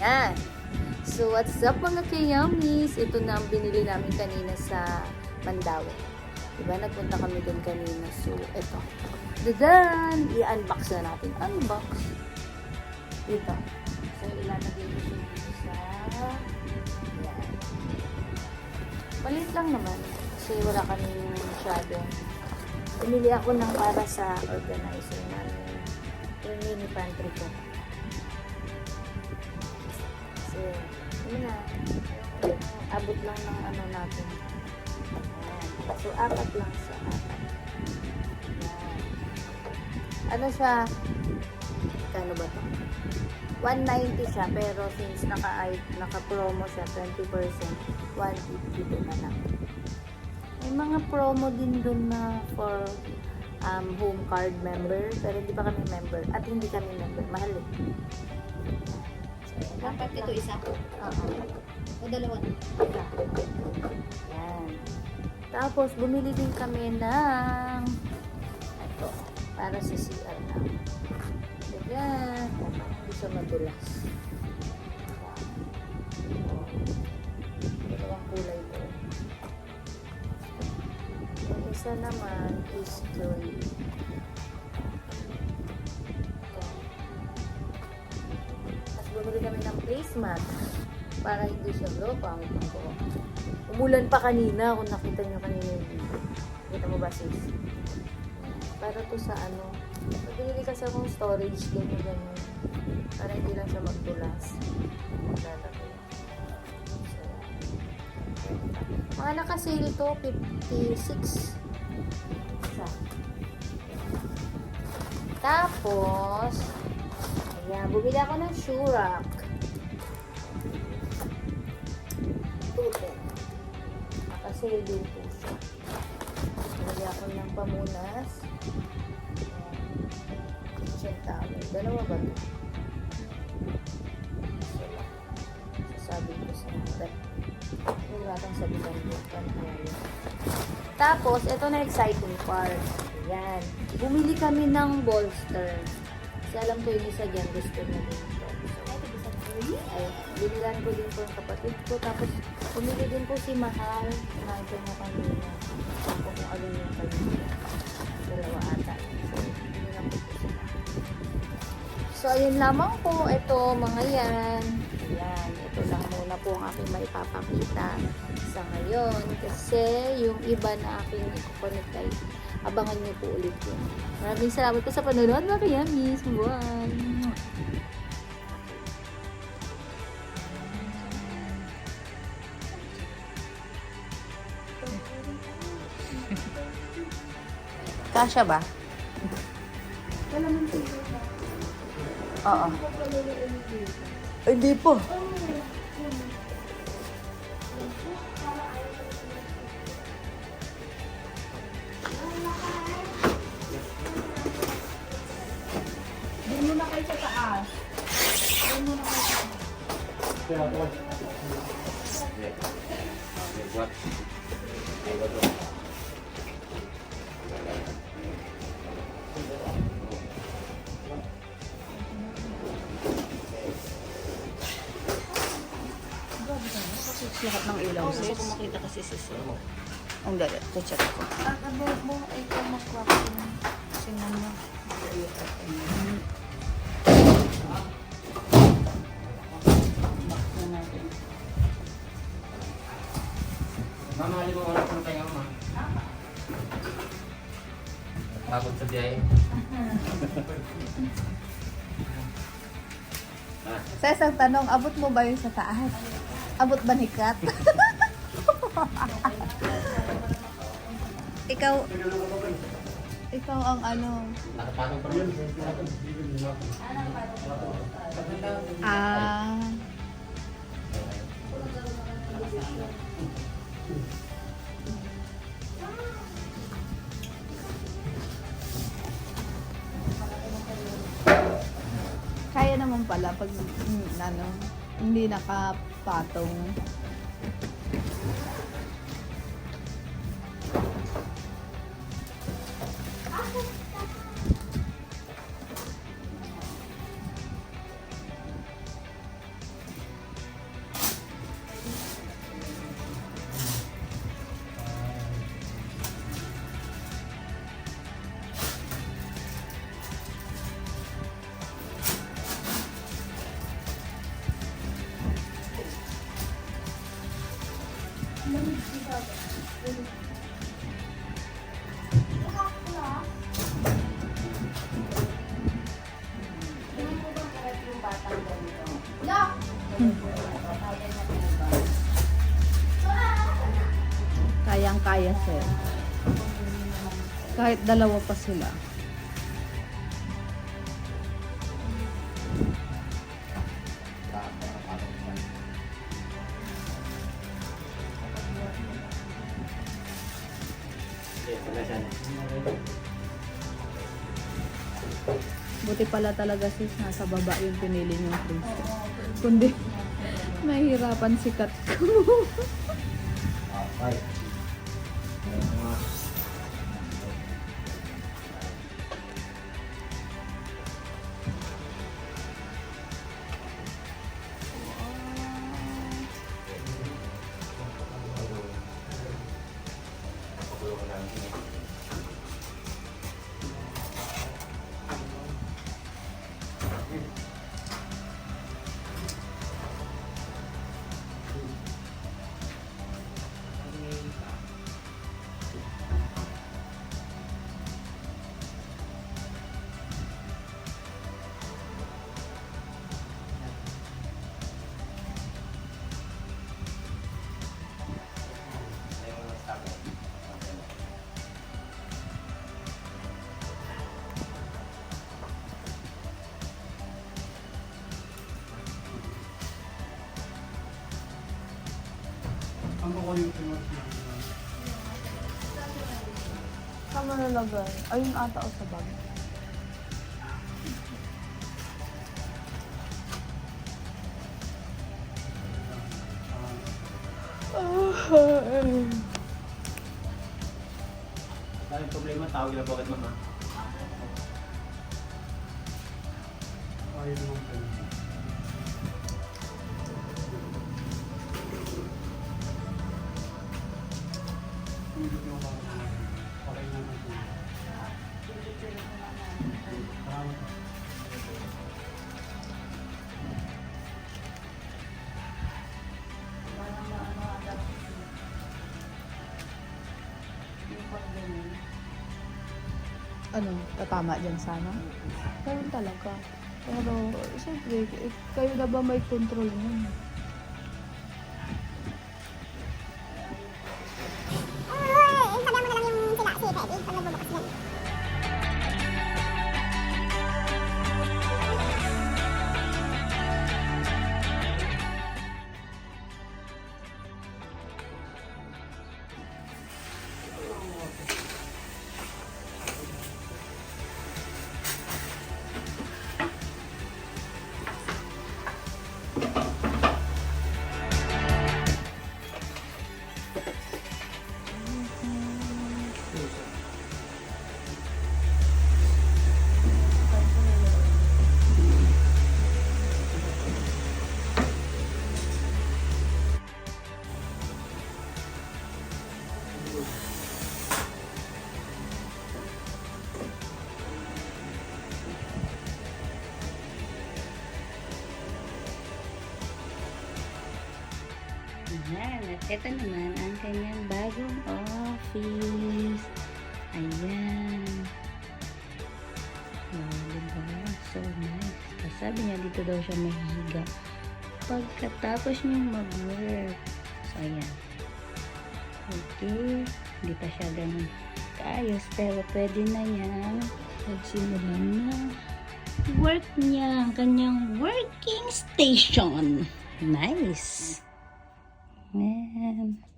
Yan. So, what's up mga kayummies? Ito na ang binili namin kanina sa Mandawi. Diba? Nagpunta kami dun kanina. So, ito. Dadan! I-unbox na natin. Unbox. Ito. So, ilalagay ko siya dito sa... Yan. Maliit lang naman. Kasi wala kami masyado. Pumili ako ng para sa organizer namin. Yung mini pantry ko. So, yun na. Yung abot lang ng ano natin. Ayan. So, apat lang siya. Apat. Ayan. Ano siya? Kano ba to? 190 siya. Pero since naka-promo siya, 20%, 150 na lang. May mga promo din dun na for home card member. Pero hindi pa kami member. At hindi kami member. Mahal eh. Dapat ito isa po. Oo. O dalawa na. Isa. Yan. Tapos, bumili din kami ng ito. Para sa CR na. Yan. Hindi siya madulas. Dalawang kulay po. Yung isa naman is joy. Bumili kami ng placemat para hindi siya blow pang ko. Umulan pa kanina kung nakita nyo kanina yung video. Kita mo ba sis? Para to sa ano, pabili kasi akong storage ganyan. Para hindi lang siya magtulas. Lalagay. So, mga naka-sale to, 56. Isa. Tapos, ayan, bumili ako ng shoe rack. Tutin. Nakasale din po siya. Bumili ako ng pamunas. Kitchen towel. Dalawa ba ito? So, sasabi ko sa mga yung ratang sabitan ko. Tapos, ito na exciting part. Ayan. Bumili kami ng bolster. Kasi alam ko yung isa dyan gusto niya din ito. So, ay, binilan ko din po yung kapatid ko. Tapos, bumili din po si Mahal. Nakita niya kanina. Kung alin yung kanina. Dalawa ata. So, binilan ko po sila. So, ayun lamang po. Ito, mga yan. Ayan. Ito lang muna po ang aking maipapakita sa ngayon. Kasi, yung iba na aking i-connect ay abangan niyo po ulit yun. Maraming salamat po sa panonood mga kayummies. Bye! Kasha ba? Oo. Hindi po. Doon muna kayo sa taas. Doon muna kayo sa taas. Lahat ng ilaw. Gusto ko makita kasi si Ang dali. Check ko. mo ay kumakwa ko ng sinan mo. Mama, limang oras ng tayo, ma. Pagod sa biyahe. Sa isang tanong, abot mo ba yun sa taas? Abot ba ni Kat? ikaw ang ano? Nakapatong pa rin. Ah. Kaya naman pala pag ano, hindi nakapatong. Tingin mo ba correct yung batang ganito? Kayang-kaya sir. Kahit dalawa pa sila. Sige, palasan. Buti pala talaga sis, nasa baba yung pinili niyong princess. Kundi, mahirapan sikat ko. Five. Saan mo nalagay? Ayun ata o sa bag. Dahil problema, tawag na bakit mama? Ano, tatama dyan sana? Ganun talaga. Pero, siyempre, kayo na ba may control nun? Ayan, at ito naman ang kanyang bagong office. Ayan. Oh, diba? So nice. Tapos sabi niya dito daw siya mahihiga pagkatapos niyang mag-work. So ayan. Okay. Hindi pa siya ganun kaayos pero pwede na yan magsimulan na work niya. Ang kanyang working station. Nice. Man.